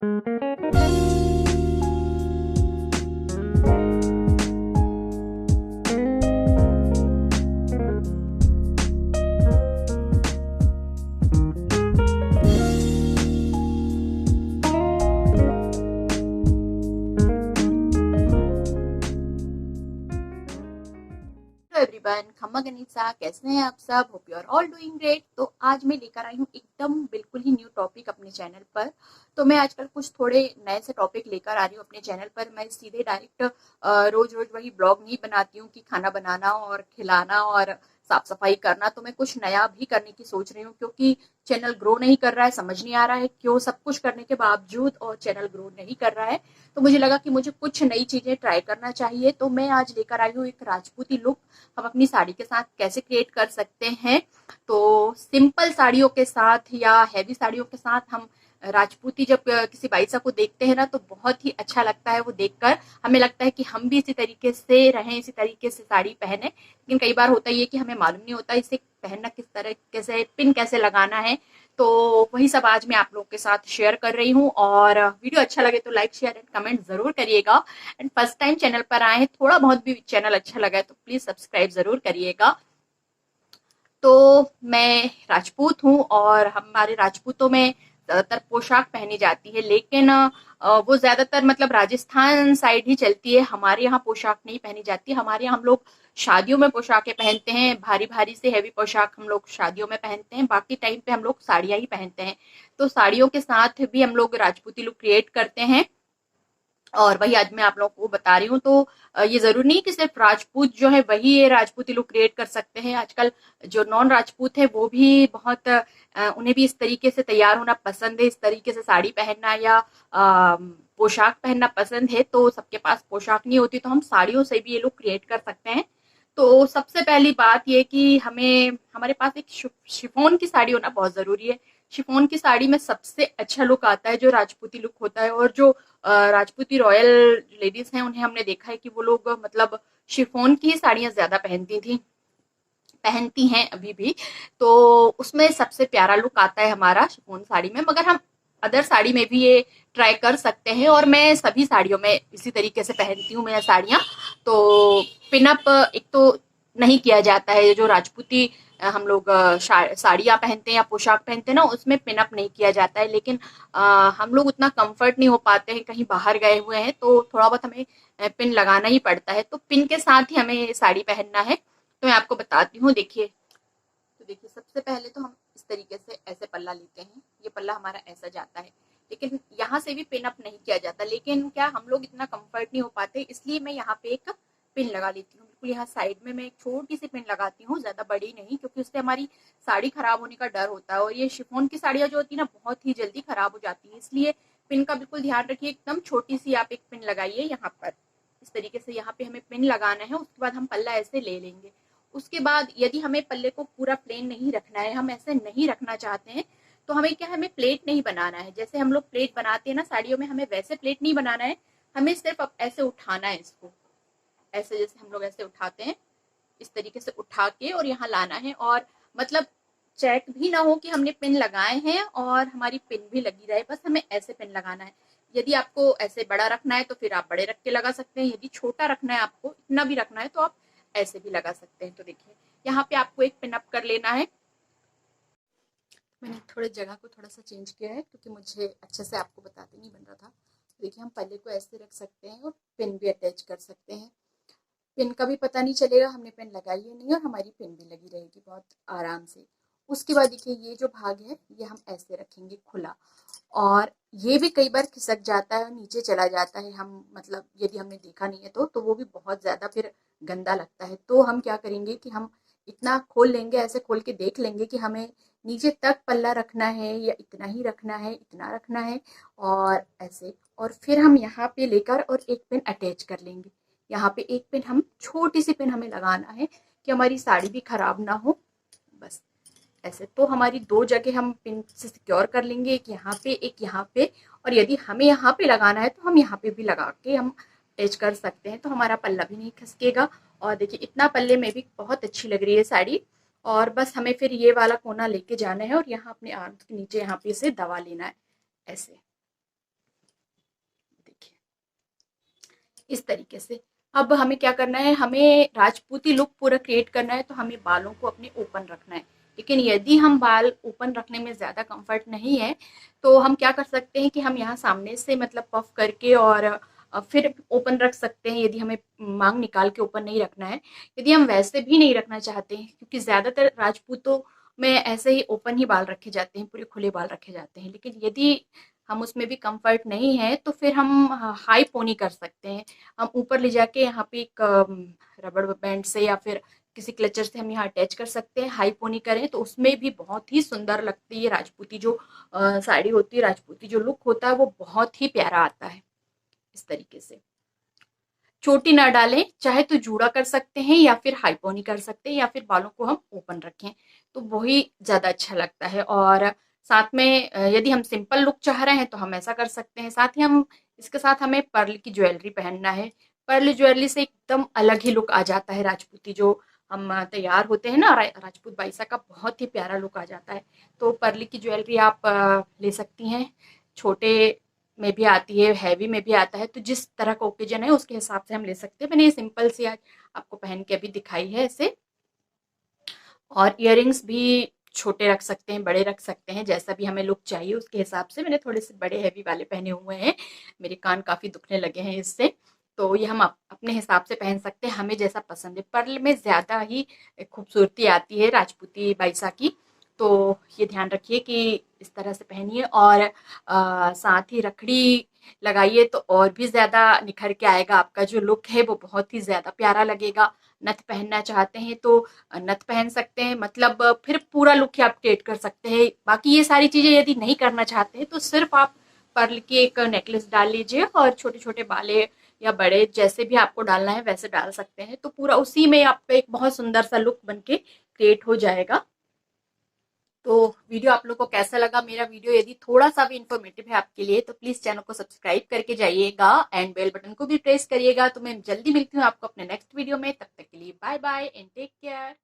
Everyone, खम्मा गनीसा, कैसे हैं आप सब? Hope you are all doing great. तो आज मैं लेकर आई हूँ एकदम बिल्कुल ही न्यू टॉपिक अपने चैनल पर। तो मैं आजकल कुछ थोड़े नए से टॉपिक लेकर आ रही हूँ अपने चैनल पर। मैं सीधे डायरेक्ट रोज रोज वही ब्लॉग नहीं बनाती हूँ कि खाना बनाना और खिलाना और साफ सफाई करना। तो मैं कुछ नया भी करने की सोच रही हूँ, क्योंकि चैनल ग्रो नहीं कर रहा है। समझ नहीं आ रहा है क्यों सब कुछ करने के बावजूद और चैनल ग्रो नहीं कर रहा है। तो मुझे लगा कि मुझे कुछ नई चीजें ट्राई करना चाहिए। तो मैं आज लेकर आई हूँ एक राजपूती लुक हम अपनी साड़ी के साथ कैसे क्रिएट कर सकते हैं। तो सिंपल साड़ियों के साथ या हैवी साड़ियों के साथ हम राजपूती जब किसी बाईसा को देखते हैं ना, तो बहुत ही अच्छा लगता है वो देखकर। हमें लगता है कि हम भी इसी तरीके से रहें, इसी तरीके से साड़ी पहने। लेकिन कई बार होता ही है कि हमें मालूम नहीं होता इसे पहनना किस तरीके से, पिन कैसे लगाना है। तो वही सब आज मैं आप लोगों के साथ शेयर कर रही हूँ। और वीडियो अच्छा लगे तो लाइक शेयर एंड कमेंट जरूर करिएगा। एंड फर्स्ट टाइम चैनल पर आए हैं, थोड़ा बहुत भी चैनल अच्छा लगा है तो प्लीज सब्सक्राइब जरूर करिएगा। तो मैं राजपूत हूँ और हमारे राजपूतों में ज्यादातर पोशाक पहनी जाती है, लेकिन वो ज्यादातर मतलब राजस्थान साइड ही चलती है। हमारे यहाँ पोशाक नहीं पहनी जाती। हमारे यहाँ हम लोग शादियों में पोशाकें पहनते हैं, भारी भारी से हैवी पोशाक हम लोग शादियों में पहनते हैं। बाकी टाइम पे हम लोग साड़ियाँ ही पहनते हैं। तो साड़ियों के साथ भी हम लोग राजपूती लुक क्रिएट करते हैं और वही आज मैं आप लोगों को बता रही हूँ। तो ये जरूरी नहीं कि सिर्फ राजपूत जो है वही ये राजपूती लुक क्रिएट कर सकते हैं। आजकल जो नॉन राजपूत है वो भी बहुत उन्हें भी इस तरीके से तैयार होना पसंद है, इस तरीके से साड़ी पहनना या पोशाक पहनना पसंद है। तो सबके पास पोशाक नहीं होती, तो हम साड़ियों से भी ये लुक क्रिएट कर सकते हैं। तो सबसे पहली बात ये कि हमें हमारे पास एक शिफॉन की साड़ी होना बहुत जरूरी है। शिफॉन की साड़ी में सबसे अच्छा लुक आता है जो राजपूती लुक होता है। और जो राजपूती रॉयल लेडीज हैं उन्हें हमने देखा है कि वो लोग मतलब शिफॉन की ही साड़ियां ज्यादा पहनती थी, पहनती हैं अभी भी। तो उसमें सबसे प्यारा लुक आता है हमारा शिफॉन साड़ी में। मगर हम अदर साड़ी में भी ये ट्राई कर सकते हैं और मैं सभी साड़ियों में इसी तरीके से पहनती हूँ मैं साड़ियाँ। तो पिनअप एक तो नहीं किया जाता है। जो राजपूती हम लोग साड़ियाँ पहनते हैं या पोशाक पहनते हैं ना, उसमें पिनअप नहीं किया जाता है। लेकिन हम लोग उतना कंफर्ट नहीं हो पाते हैं, कहीं बाहर गए हुए हैं तो थोड़ा बहुत हमें पिन लगाना ही पड़ता है। तो पिन के साथ ही हमें साड़ी पहनना है। तो मैं आपको बताती हूँ, देखिए। तो देखिए, सबसे पहले तो हम इस तरीके से ऐसे पल्ला लेते हैं। ये पल्ला हमारा ऐसा जाता है, लेकिन यहाँ से भी पिन अप नहीं किया जाता। लेकिन क्या हम लोग इतना कंफर्ट नहीं हो पाते, इसलिए मैं यहाँ पे एक पिन लगा लेती हूँ। बिल्कुल यहाँ साइड में मैं एक छोटी सी पिन लगाती हूँ, ज्यादा बड़ी नहीं, क्योंकि उससे हमारी साड़ी खराब होने का डर होता है। और ये शिफॉन की साड़ियाँ जो होती है ना, बहुत ही जल्दी खराब हो जाती है। इसलिए पिन का बिल्कुल ध्यान रखिए। एकदम छोटी सी आप एक पिन लगाइए यहाँ पर। इस तरीके से यहाँ पे हमें पिन लगाना है। उसके बाद हम पल्ला ऐसे ले लेंगे। उसके बाद यदि हमें पल्ले को पूरा प्लेन नहीं रखना है, हम ऐसे नहीं रखना चाहते हैं, तो हमें क्या, हमें प्लेट नहीं बनाना है। जैसे हम लोग प्लेट बनाते हैं ना साड़ियों में, हमें वैसे प्लेट नहीं बनाना है। हमें सिर्फ अब ऐसे उठाना है इसको, ऐसे जैसे हम लोग ऐसे उठाते हैं, इस तरीके से उठा के और यहाँ लाना है। और मतलब चेक भी ना हो कि हमने पिन लगाए हैं और हमारी पिन भी लगी रहे, बस हमें ऐसे पिन लगाना है। यदि आपको ऐसे बड़ा रखना है तो फिर आप बड़े रख के लगा सकते हैं। यदि छोटा रखना है, आपको इतना भी रखना है, तो आप ऐसे भी लगा सकते हैं। तो देखिए, यहाँ पे आपको एक पिन अप कर लेना है। मैंने थोड़े जगह को थोड़ा सा चेंज किया है, क्योंकि मुझे अच्छे से आपको बताते नहीं बन रहा था। तो देखिए, हम पल्ले को ऐसे रख सकते हैं और पिन भी अटैच कर सकते हैं। पिन का भी पता नहीं चलेगा हमने पिन लगाई है नहीं, और हमारी पिन भी लगी रहेगी बहुत आराम से। उसके बाद देखिए, ये जो भाग है ये हम ऐसे रखेंगे खुला। और ये भी कई बार खिसक जाता है और नीचे चला जाता है। हम मतलब यदि हमने देखा नहीं है तो वो भी बहुत ज्यादा फिर गंदा लगता है। तो हम क्या करेंगे कि हम इतना खोल लेंगे, ऐसे खोल के देख लेंगे कि हमें नीचे तक पल्ला रखना है या इतना ही रखना है, इतना रखना है, और ऐसे। और फिर हम यहाँ पे लेकर और एक पिन अटैच कर लेंगे। यहाँ पे एक पिन, हम छोटी सी पिन हमें लगाना है कि हमारी साड़ी भी खराब ना हो। बस ऐसे तो हमारी दो जगह हम पिन से सिक्योर कर लेंगे, एक यहाँ पे, एक यहाँ पे। और यदि हमें यहाँ पे लगाना है तो हम यहाँ पे भी लगा के हम अटैच कर सकते हैं, तो हमारा पल्ला भी नहीं खसकेगा। और देखिए, इतना पल्ले में भी बहुत अच्छी लग रही है साड़ी। और बस हमें फिर ये वाला कोना लेके जाना है और यहाँ अपने आर्म के नीचे यहाँ पे इसे दबा लेना है ऐसे। इस तरीके से। अब हमें क्या करना है, हमें राजपूती लुक पूरा क्रिएट करना है तो हमें बालों को अपने ओपन रखना है। लेकिन यदि हम बाल ओपन रखने में ज़्यादा कंफर्ट नहीं है तो हम क्या कर सकते हैं कि हम यहाँ सामने से मतलब पफ करके और फिर ओपन रख सकते हैं, यदि हमें मांग निकाल के ओपन नहीं रखना है। यदि हम वैसे भी नहीं रखना चाहते हैं, क्योंकि ज़्यादातर राजपूतों में ऐसे ही ओपन ही बाल रखे जाते हैं, पूरे खुले बाल रखे जाते हैं। लेकिन यदि हम उसमें भी कंफर्ट नहीं है तो फिर हम हाई पोनी कर सकते हैं। हम ऊपर ले जाके यहाँ पे एक रबड़ बैंड से या फिर किसी क्लचर से हम यहाँ अटैच कर सकते हैं। हाई पोनी करें तो उसमें भी बहुत ही सुंदर लगती है राजपूती जो साड़ी होती है, राजपूती जो लुक होता है वो बहुत ही प्यारा आता है। इस तरीके से चोटी ना डालें, चाहे तो जूड़ा कर सकते हैं या फिर हाई पोनी कर सकते हैं या फिर बालों को हम ओपन रखें तो वही ज़्यादा अच्छा लगता है। और साथ में यदि हम सिंपल लुक चाह रहे हैं तो हम ऐसा कर सकते हैं। साथ ही हम इसके साथ हमें पर्ल की ज्वेलरी पहनना है। पर्ल ज्वेलरी से एकदम अलग ही लुक आ जाता है, राजपूती जो हम तैयार होते हैं ना राजपूत बाईसा का बहुत ही प्यारा लुक आ जाता है। तो पर्ल की ज्वेलरी आप ले सकती हैं। छोटे में भी आती है, हैवी में भी आता है, तो जिस तरह का ओकेजन है उसके हिसाब से हम ले सकते हैं। मैंने ये सिंपल सी आज आपको पहन के अभी दिखाई है ऐसे। और इयररिंग्स भी छोटे रख सकते हैं, बड़े रख सकते हैं, जैसा भी हमें लुक चाहिए उसके हिसाब से। मैंने थोड़े से बड़े हैवी वाले पहने हुए हैं, मेरे कान काफ़ी दुखने लगे हैं इससे। तो ये हम अपने हिसाब से पहन सकते हैं, हमें जैसा पसंद है। पर्ल में ज़्यादा ही खूबसूरती आती है राजपूती बाईसा की। तो ये ध्यान रखिए कि इस तरह से पहनिए। और साथ ही रखड़ी लगाइए तो और भी ज़्यादा निखर के आएगा, आपका जो लुक है वो बहुत ही ज़्यादा प्यारा लगेगा। नथ पहनना चाहते हैं तो नथ पहन सकते हैं, मतलब फिर पूरा लुक ही आप क्रिएट कर सकते हैं। बाकी ये सारी चीज़ें यदि नहीं करना चाहते हैं तो सिर्फ आप पर्ल की एक नेकलेस डाल लीजिए और छोटे छोटे बाले या बड़े जैसे भी आपको डालना है वैसे डाल सकते हैं, तो पूरा उसी में आपका एक बहुत सुंदर सा लुक बन के क्रिएट हो जाएगा। तो वीडियो आप लोग को कैसा लगा मेरा वीडियो, यदि थोड़ा सा भी इन्फॉर्मेटिव है आपके लिए तो प्लीज चैनल को सब्सक्राइब करके जाइएगा एंड बेल बटन को भी प्रेस करिएगा। तो मैं जल्दी मिलती हूँ आपको अपने नेक्स्ट वीडियो में, तब तक के लिए bye bye and take care.